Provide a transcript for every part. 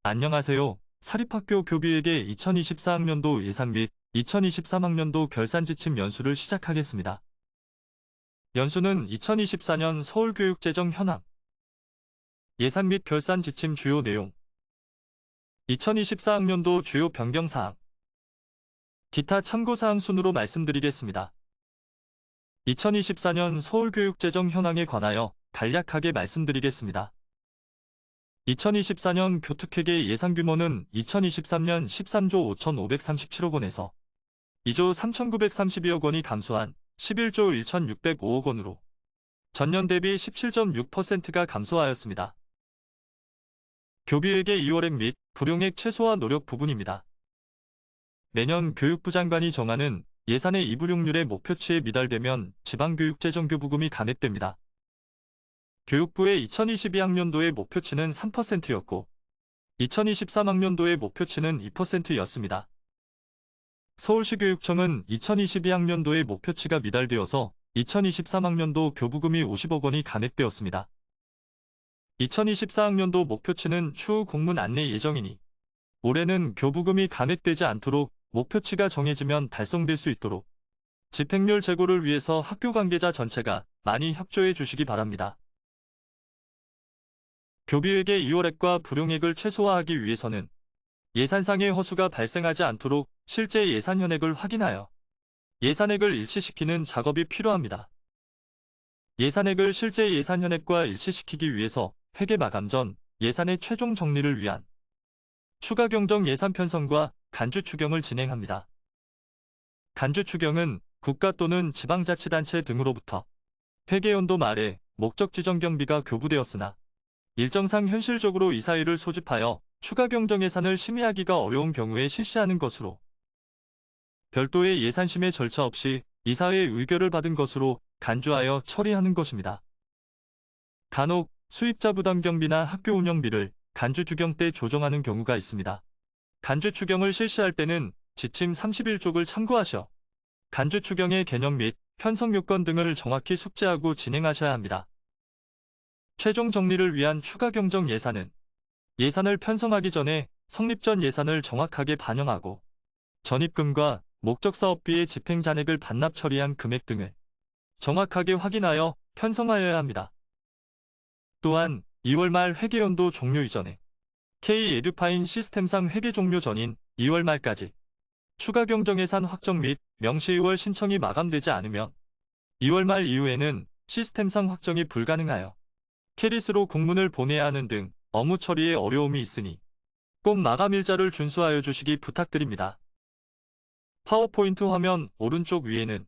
안녕하세요. 사립학교 교비에게 2024학년도 예산 및 2023학년도 결산지침 연수를 시작하겠습니다. 연수는 2024년 서울교육재정 현황, 예산 및 결산지침 주요 내용, 2024학년도 주요 변경사항, 기타 참고사항 순으로 말씀드리겠습니다. 2024년 서울교육재정 현황에 관하여 간략하게 말씀드리겠습니다. 2024년 교특회계 예산 규모는 2023년 13조 5,537억 원에서 2조 3,932억 원이 감소한 11조 1,605억 원으로 전년 대비 17.6%가 감소하였습니다. 교비회계 2월액 및 불용액 최소화 노력 부분입니다. 매년 교육부 장관이 정하는 예산의 이불용률의 목표치에 미달되면 지방교육재정교부금이 감액됩니다. 교육부의 2022학년도의 목표치는 3%였고 2023학년도의 목표치는 2%였습니다. 서울시교육청은 2022학년도의 목표치가 미달되어서 2023학년도 교부금이 50억 원이 감액되었습니다. 2024학년도 목표치는 추후 공문 안내 예정이니 올해는 교부금이 감액되지 않도록 목표치가 정해지면 달성될 수 있도록 집행률 제고를 위해서 학교 관계자 전체가 많이 협조해 주시기 바랍니다. 교비회계 2월액과 불용액을 최소화하기 위해서는 예산상의 허수가 발생하지 않도록 실제 예산 현액을 확인하여 예산액을 일치시키는 작업이 필요합니다. 예산액을 실제 예산 현액과 일치시키기 위해서 회계 마감 전 예산의 최종 정리를 위한 추가 경정 예산 편성과 간주 추경을 진행합니다. 간주 추경은 국가 또는 지방자치단체 등으로부터 회계연도 말에 목적 지정 경비가 교부되었으나 일정상 현실적으로 이사회를 소집하여 추가 경정 예산을 심의하기가 어려운 경우에 실시하는 것으로 별도의 예산심의 절차 없이 이사회의 의결을 받은 것으로 간주하여 처리하는 것입니다. 간혹 수입자 부담 경비나 학교 운영비를 간주 추경 때 조정하는 경우가 있습니다. 간주 추경을 실시할 때는 지침 31쪽을 참고하셔 간주 추경의 개념 및 편성 요건 등을 정확히 숙지하고 진행하셔야 합니다. 최종 정리를 위한 추가 경정 예산은 예산을 편성하기 전에 성립 전 예산을 정확하게 반영하고 전입금과 목적사업비의 집행잔액을 반납 처리한 금액 등을 정확하게 확인하여 편성하여야 합니다. 또한 2월 말 회계연도 종료 이전에 K-에듀파인 시스템상 회계 종료 전인 2월 말까지 추가 경정 예산 확정 및 명시의월 신청이 마감되지 않으면 2월 말 이후에는 시스템상 확정이 불가능하여 캐리스로 공문을 보내야 하는 등 업무 처리에 어려움이 있으니 꼭 마감 일자를 준수하여 주시기 부탁드립니다. 파워포인트 화면 오른쪽 위에는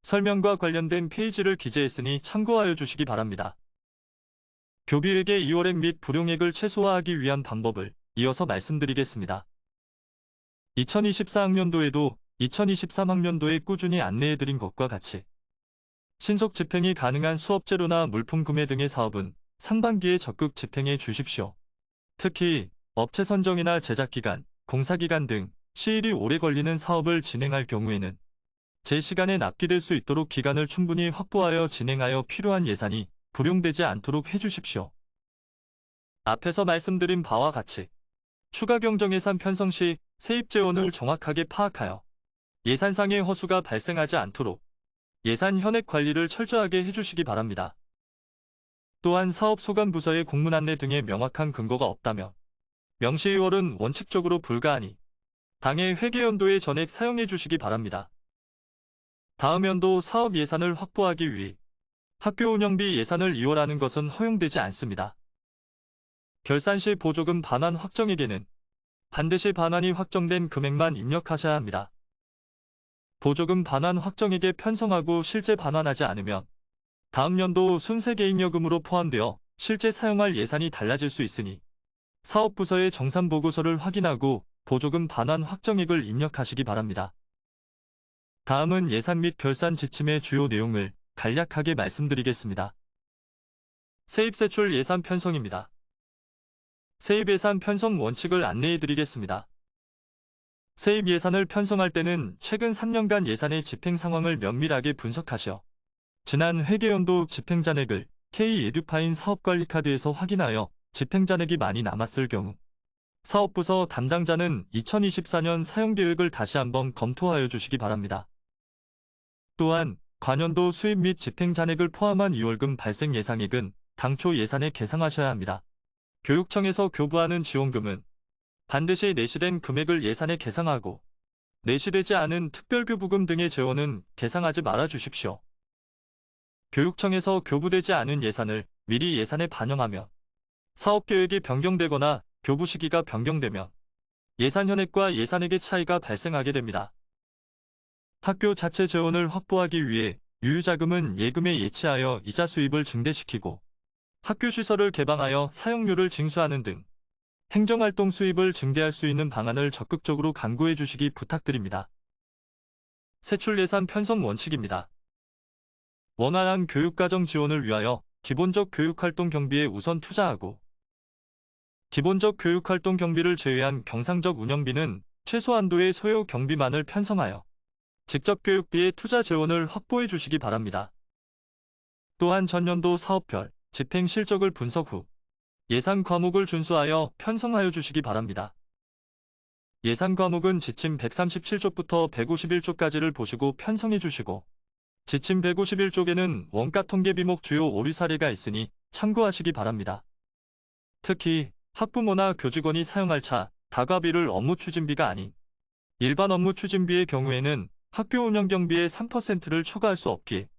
설명과 관련된 페이지를 기재했으니 참고하여 주시기 바랍니다. 교비회계 2월액 및 불용액을 최소화하기 위한 방법을 이어서 말씀드리겠습니다. 2024학년도에도 2023학년도에 꾸준히 안내해드린 것과 같이 신속 집행이 가능한 수업재료나 물품 구매 등의 사업은 상반기에 적극 집행해 주십시오. 특히 업체 선정이나 제작기간, 공사기간 등 시일이 오래 걸리는 사업을 진행할 경우에는 제 시간에 납기될 수 있도록 기간을 충분히 확보하여 진행하여 필요한 예산이 불용되지 않도록 해주십시오. 앞에서 말씀드린 바와 같이 추가 경정 예산 편성 시 세입 재원을 정확하게 파악하여 예산상의 허수가 발생하지 않도록 예산 현액 관리를 철저하게 해주시기 바랍니다. 또한 사업 소관 부서의 공문 안내 등의 명확한 근거가 없다면 명시의월은 원칙적으로 불가하니 당해 회계연도의 전액 사용해 주시기 바랍니다. 다음 연도 사업 예산을 확보하기 위해 학교 운영비 예산을 이월하는 것은 허용되지 않습니다. 결산 시 보조금 반환 확정액에는 반드시 반환이 확정된 금액만 입력하셔야 합니다. 보조금 반환 확정액에 편성하고 실제 반환하지 않으면 다음 연도 순세개인여금으로 포함되어 실제 사용할 예산이 달라질 수 있으니 사업부서의 정산보고서를 확인하고 보조금 반환 확정액을 입력하시기 바랍니다. 다음은 예산 및 결산 지침의 주요 내용을 간략하게 말씀드리겠습니다. 세입세출 예산 편성입니다. 세입 예산 편성 원칙을 안내해드리겠습니다. 세입 예산을 편성할 때는 최근 3년간 예산의 집행 상황을 면밀하게 분석하셔 지난 회계연도 집행잔액을 K-에듀파인 사업관리카드에서 확인하여 집행잔액이 많이 남았을 경우 사업부서 담당자는 2024년 사용계획을 다시 한번 검토하여 주시기 바랍니다. 또한 관연도 수입 및 집행잔액을 포함한 2월금 발생 예상액은 당초 예산에 계상하셔야 합니다. 교육청에서 교부하는 지원금은 반드시 내시된 금액을 예산에 계상하고 내시되지 않은 특별교부금 등의 재원은 계상하지 말아 주십시오. 교육청에서 교부되지 않은 예산을 미리 예산에 반영하면 사업계획이 변경되거나 교부 시기가 변경되면 예산 현액과 예산액의 차이가 발생하게 됩니다. 학교 자체 재원을 확보하기 위해 유유자금은 예금에 예치하여 이자 수입을 증대시키고 학교 시설을 개방하여 사용료를 징수하는 등 행정활동 수입을 증대할 수 있는 방안을 적극적으로 강구해 주시기 부탁드립니다. 세출예산 편성 원칙입니다. 원활한 교육과정 지원을 위하여 기본적 교육활동 경비에 우선 투자하고 기본적 교육활동 경비를 제외한 경상적 운영비는 최소 한도의 소요 경비만을 편성하여 직접 교육비의 투자 재원을 확보해 주시기 바랍니다. 또한 전년도 사업별 집행 실적을 분석 후 예산 과목을 준수하여 편성하여 주시기 바랍니다. 예산 과목은 지침 137쪽부터 151쪽까지를 보시고 편성해 주시고 지침 151쪽에는 원가 통계 비목 주요 오류 사례가 있으니 참고하시기 바랍니다. 특히 학부모나 교직원이 사용할 차, 다과비를 업무 추진비가 아닌 일반 업무 추진비의 경우에는 학교 운영 경비의 3%를 초과할 수 없기에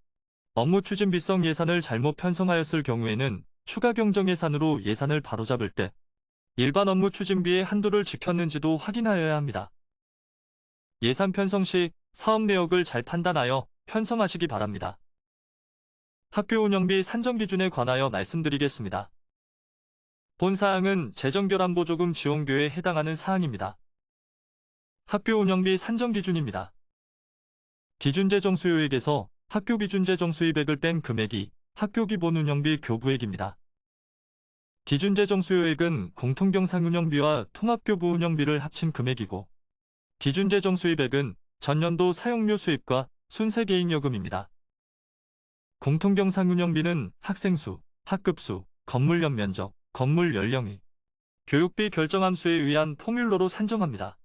업무 추진비성 예산을 잘못 편성하였을 경우에는 추가 경정 예산으로 예산을 바로잡을 때 일반 업무 추진비의 한도를 지켰는지도 확인하여야 합니다. 예산 편성 시 사업 내역을 잘 판단하여 편성하시기 바랍니다. 학교 운영비 산정 기준에 관하여 말씀드리겠습니다. 본 사항은 재정결함보조금 지원교에 해당하는 사항입니다. 학교 운영비 산정 기준입니다. 기준재정 수요액에서 학교 기준재정 수입액을 뺀 금액이 학교 기본 운영비 교부액입니다. 기준재정 수요액은 공통경상 운영비와 통합교부 운영비를 합친 금액이고 기준재정 수입액은 전년도 사용료 수입과 순세개인요금입니다. 공통경상 운영비는 학생수, 학급수, 건물 연면적, 건물 연령의, 교육비 결정함수에 의한 포뮬러로 산정합니다.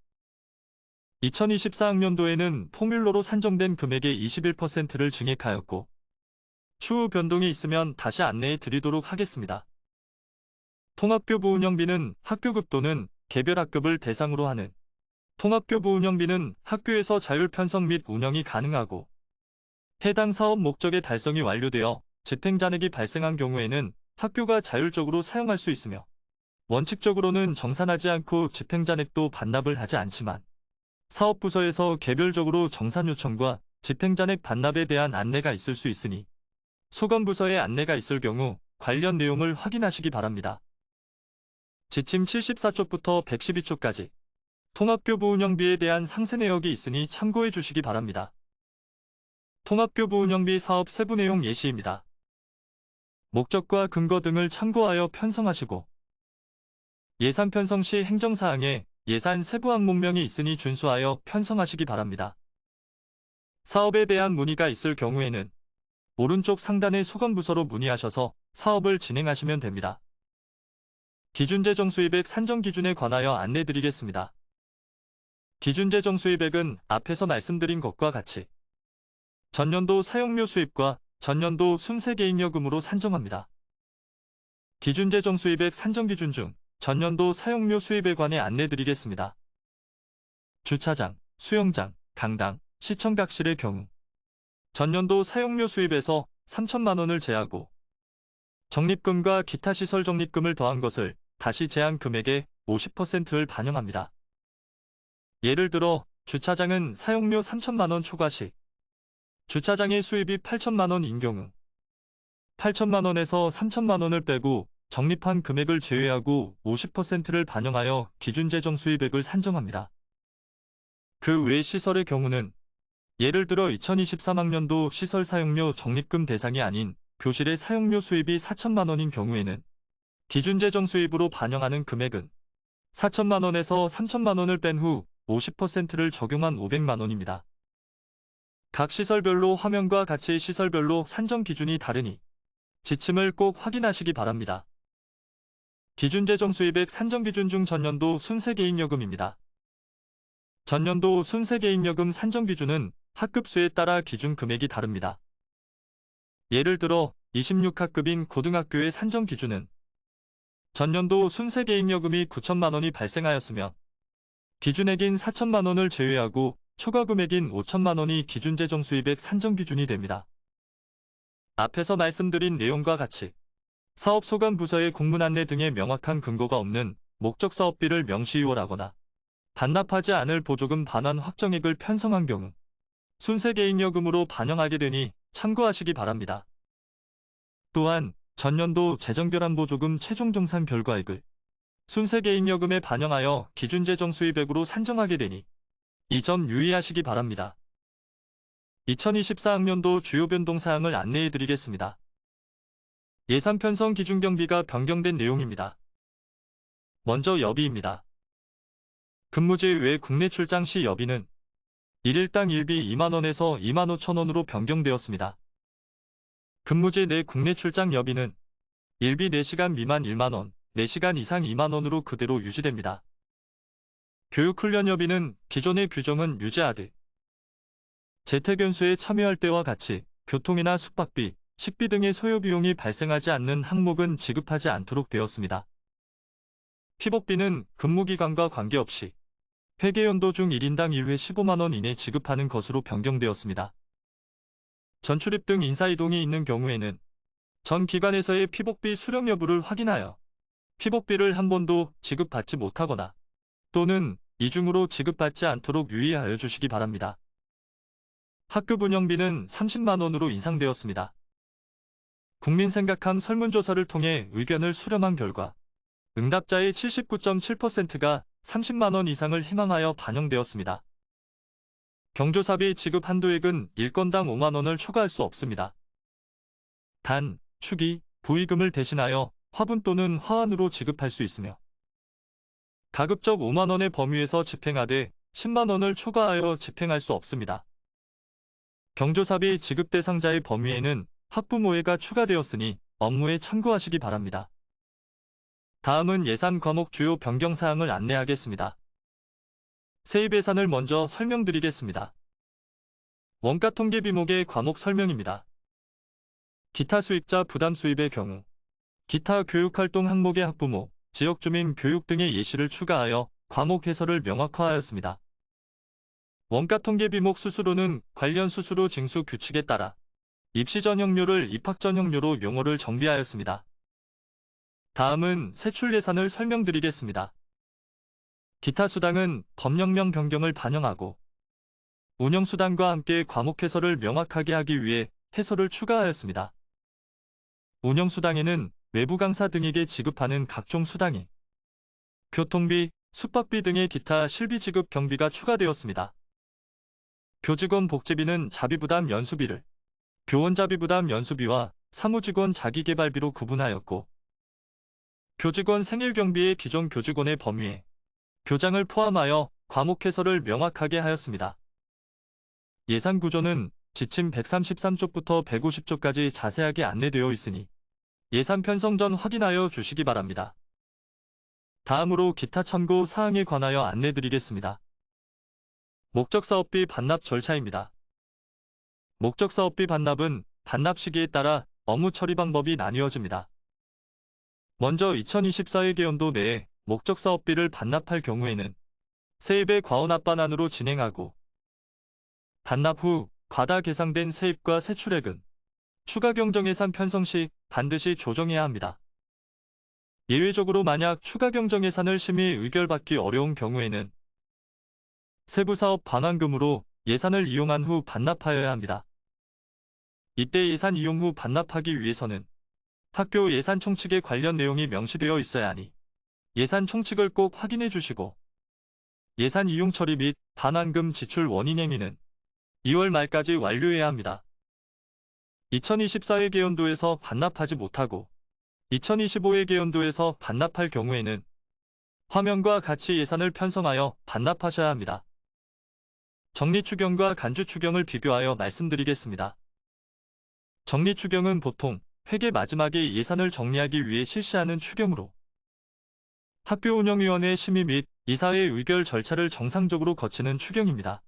2024학년도에는 포뮬러로 산정된 금액의 21%를 증액하였고 추후 변동이 있으면 다시 안내해 드리도록 하겠습니다. 통합교부 운영비는 학교급 또는 개별 학급을 대상으로 하는 통합교부 운영비는 학교에서 자율 편성 및 운영이 가능하고 해당 사업 목적의 달성이 완료되어 집행잔액이 발생한 경우에는 학교가 자율적으로 사용할 수 있으며 원칙적으로는 정산하지 않고 집행잔액도 반납을 하지 않지만 사업부서에서 개별적으로 정산 요청과 집행잔액 반납에 대한 안내가 있을 수 있으니 소관부서에 안내가 있을 경우 관련 내용을 확인하시기 바랍니다. 지침 74쪽부터 112쪽까지 통합교부 운영비에 대한 상세 내역이 있으니 참고해 주시기 바랍니다. 통합교부 운영비 사업 세부 내용 예시입니다. 목적과 근거 등을 참고하여 편성하시고 예산 편성 시 행정사항에 예산 세부 항목명이 있으니 준수하여 편성하시기 바랍니다. 사업에 대한 문의가 있을 경우에는 오른쪽 상단의 소관부서로 문의하셔서 사업을 진행하시면 됩니다. 기준재정 수입액 산정 기준에 관하여 안내드리겠습니다. 기준재정 수입액은 앞에서 말씀드린 것과 같이 전년도 사용료 수입과 전년도 순세개인요금으로 산정합니다. 기준재정 수입액 산정 기준 중 전년도 사용료 수입에 관해 안내드리겠습니다. 주차장, 수영장, 강당, 시청각실의 경우 전년도 사용료 수입에서 3천만원을 제하고 적립금과 기타 시설 적립금을 더한 것을 다시 제한 금액의 50%를 반영합니다. 예를 들어 주차장은 사용료 3천만원 초과 시 주차장의 수입이 8천만원인 경우 8천만원에서 3천만원을 빼고 적립한 금액을 제외하고 50%를 반영하여 기준재정 수입액을 산정합니다. 그 외 시설의 경우는 예를 들어 2023학년도 시설 사용료 적립금 대상이 아닌 교실의 사용료 수입이 4천만원인 경우에는 기준재정 수입으로 반영하는 금액은 4천만원에서 3천만원을 뺀 후 50%를 적용한 500만원입니다. 각 시설별로 화면과 같이 시설별로 산정 기준이 다르니 지침을 꼭 확인하시기 바랍니다. 기준재정 수입액 산정기준 중 전년도 순세개인요금입니다. 전년도 순세개인요금 산정기준은 학급수에 따라 기준 금액이 다릅니다. 예를 들어 26학급인 고등학교의 산정기준은 전년도 순세개인요금이 9천만원이 발생하였으며 기준액인 4천만원을 제외하고 초과금액인 5천만원이 기준재정 수입액 산정기준이 됩니다. 앞에서 말씀드린 내용과 같이 사업소관부서의 공문 안내 등의 명확한 근거가 없는 목적사업비를 명시유월하거나 반납하지 않을 보조금 반환 확정액을 편성한 경우 순세개인요금으로 반영하게 되니 참고하시기 바랍니다. 또한 전년도 재정결함보조금 최종정산 결과액을 순세개인요금에 반영하여 기준재정 수입액으로 산정하게 되니 이 점 유의하시기 바랍니다. 2024학년도 주요 변동사항을 안내해드리겠습니다. 예산 편성 기준 경비가 변경된 내용입니다. 먼저 여비입니다. 근무지 외 국내 출장 시 여비는 1일당 1비 2만원에서 25,000원으로 변경되었습니다. 근무지 내 국내 출장 여비는 1비 4시간 미만 1만원, 4시간 이상 2만원으로 그대로 유지됩니다. 교육훈련 여비는 기존의 규정은 유지하되 재택연수에 참여할 때와 같이 교통이나 숙박비, 식비 등의 소요비용이 발생하지 않는 항목은 지급하지 않도록 되었습니다. 피복비는 근무기간과 관계없이 회계연도 중 1인당 1회 15만원 이내 지급하는 것으로 변경되었습니다. 전출입 등 인사이동이 있는 경우에는 전 기관에서의 피복비 수령 여부를 확인하여 피복비를 한 번도 지급받지 못하거나 또는 이중으로 지급받지 않도록 유의하여 주시기 바랍니다. 학급 운영비는 30만원으로 인상되었습니다. 국민생각함 설문조사를 통해 의견을 수렴한 결과 응답자의 79.7%가 30만원 이상을 희망하여 반영되었습니다. 경조사비 지급 한도액은 1건당 5만원을 초과할 수 없습니다. 단, 축의, 부의금을 대신하여 화분 또는 화환으로 지급할 수 있으며 가급적 5만원의 범위에서 집행하되 10만원을 초과하여 집행할 수 없습니다. 경조사비 지급 대상자의 범위에는 학부모회가 추가되었으니 업무에 참고하시기 바랍니다. 다음은 예산 과목 주요 변경사항을 안내하겠습니다. 세입 예산을 먼저 설명드리겠습니다. 원가 통계 비목의 과목 설명입니다. 기타 수익자 부담 수입의 경우 기타 교육활동 항목의 학부모, 지역주민 교육 등의 예시를 추가하여 과목 해설을 명확화하였습니다. 원가 통계 비목 수수료는 관련 수수료 징수 규칙에 따라 입시 전형료를 입학 전형료로 용어를 정비하였습니다. 다음은 세출 예산을 설명드리겠습니다. 기타 수당은 법령명 변경을 반영하고 운영수당과 함께 과목 해설을 명확하게 하기 위해 해설을 추가하였습니다. 운영수당에는 외부 강사 등에게 지급하는 각종 수당이 교통비, 숙박비 등의 기타 실비 지급 경비가 추가되었습니다. 교직원 복지비는 자비부담 연수비를 교원 자비부담 연수비와 사무직원 자기개발비로 구분하였고 교직원 생일경비의 기존 교직원의 범위에 교장을 포함하여 과목 해설을 명확하게 하였습니다. 예산 구조는 지침 133쪽부터 150쪽까지 자세하게 안내되어 있으니 예산 편성 전 확인하여 주시기 바랍니다. 다음으로 기타 참고 사항에 관하여 안내드리겠습니다. 목적사업비 반납 절차입니다. 목적사업비 반납은 반납 시기에 따라 업무 처리 방법이 나뉘어집니다. 먼저 2024회계연도 내에 목적사업비를 반납할 경우에는 세입의 과언합반환으로 진행하고 반납 후 과다 계상된 세입과 세출액은 추가 경정예산 편성 시 반드시 조정해야 합니다. 예외적으로 만약 추가 경정예산을 심의 의결받기 어려운 경우에는 세부사업 반환금으로 예산을 이용한 후 반납하여야 합니다. 이때 예산 이용 후 반납하기 위해서는 학교 예산 총칙에 관련 내용이 명시되어 있어야 하니 예산 총칙을 꼭 확인해 주시고 예산 이용 처리 및 반환금 지출 원인 행위는 2월 말까지 완료해야 합니다. 2024회계연도에서 반납하지 못하고 2025회계연도에서 반납할 경우에는 화면과 같이 예산을 편성하여 반납하셔야 합니다. 정리추경과 간주추경을 비교하여 말씀드리겠습니다. 정리추경은 보통 회계 마지막에 예산을 정리하기 위해 실시하는 추경으로 학교운영위원회 심의 및 이사회 의결 절차를 정상적으로 거치는 추경입니다.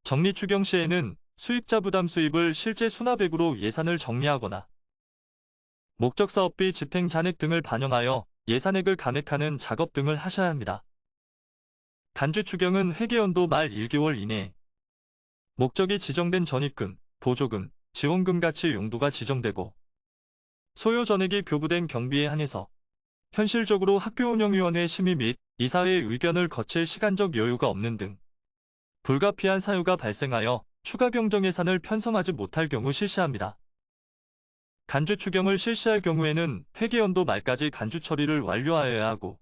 정리 추경 시에는 수입자 부담 수입을 실제 수납액으로 예산을 정리하거나 목적 사업비 집행 잔액 등을 반영하여 예산액을 감액하는 작업 등을 하셔야 합니다. 간주 추경은 회계연도 말 1개월 이내에 목적이 지정된 전입금, 보조금, 지원금 같이 용도가 지정되고 소요 전액이 교부된 경비에 한해서 현실적으로 학교운영위원회 심의 및 이사회 의견을 거칠 시간적 여유가 없는 등 불가피한 사유가 발생하여 추가 경정 예산을 편성하지 못할 경우 실시합니다. 간주 추경을 실시할 경우에는 회계연도 말까지 간주 처리를 완료하여야 하고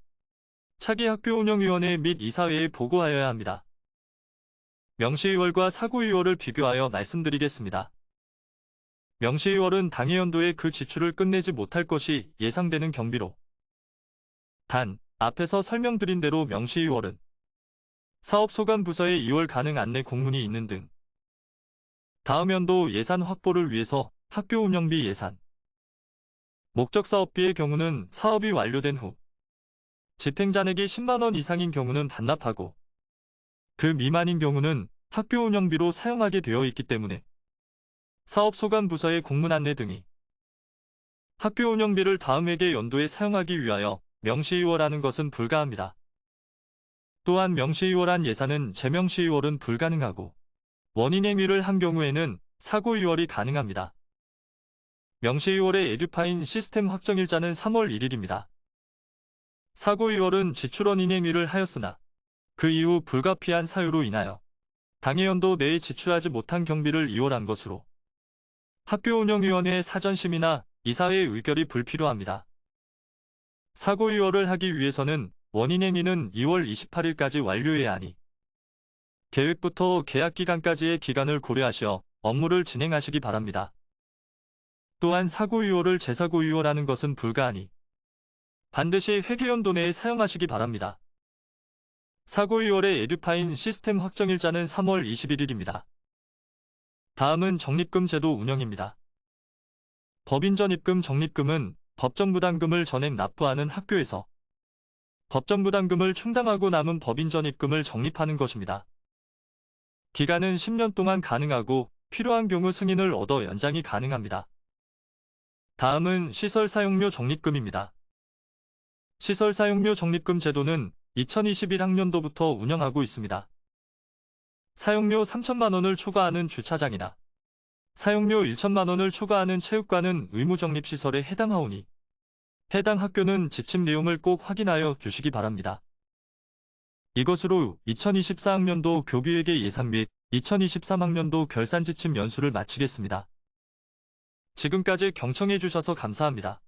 차기 학교운영위원회 및 이사회에 보고하여야 합니다. 명시의월과 사고의월을 비교하여 말씀드리겠습니다. 명시의월은 당해 연도에 그 지출을 끝내지 못할 것이 예상되는 경비로 단, 앞에서 설명드린 대로 명시의월은 사업소관부서에 2월 가능 안내 공문이 있는 등 다음 연도 예산 확보를 위해서 학교 운영비 예산, 목적 사업비의 경우는 사업이 완료된 후 집행잔액이 10만원 이상인 경우는 반납하고 그 미만인 경우는 학교 운영비로 사용하게 되어 있기 때문에 사업소관부서의 공문 안내 등이 학교 운영비를 다음 회계 연도에 사용하기 위하여 명시의월하는 것은 불가합니다. 또한 명시의월한 예산은 재명시의월은 불가능하고 원인행위를 한 경우에는 사고의월이 가능합니다. 명시의월의 에듀파인 시스템 확정일자는 3월 1일입니다. 사고의월은 지출원인행위를 하였으나 그 이후 불가피한 사유로 인하여 당해 연도 내에 지출하지 못한 경비를 이월한 것으로 학교운영위원회의 사전심의나 이사회의 의결이 불필요합니다. 사고의월을 하기 위해서는 원인행위는 2월 28일까지 완료해야 하니 계획부터 계약기간까지의 기간을 고려하시어 업무를 진행하시기 바랍니다. 또한 사고의월을 재사고의월하는 것은 불가하니 반드시 회계연도 내에 사용하시기 바랍니다. 사고의월의 에듀파인 시스템 확정일자는 3월 21일입니다. 다음은 적립금 제도 운영입니다. 법인전입금 적립금은 법정부담금을 전액 납부하는 학교에서 법정부담금을 충당하고 남은 법인전입금을 적립하는 것입니다. 기간은 10년 동안 가능하고 필요한 경우 승인을 얻어 연장이 가능합니다. 다음은 시설사용료 적립금입니다. 시설사용료 적립금 제도는 2021학년도부터 운영하고 있습니다. 사용료 3천만원을 초과하는 주차장이나 사용료 1천만원을 초과하는 체육관은 의무적립시설에 해당하오니 해당 학교는 지침 내용을 꼭 확인하여 주시기 바랍니다. 이것으로 2024학년도 교비회계 예산 및 2023학년도 결산지침 연수를 마치겠습니다. 지금까지 경청해 주셔서 감사합니다.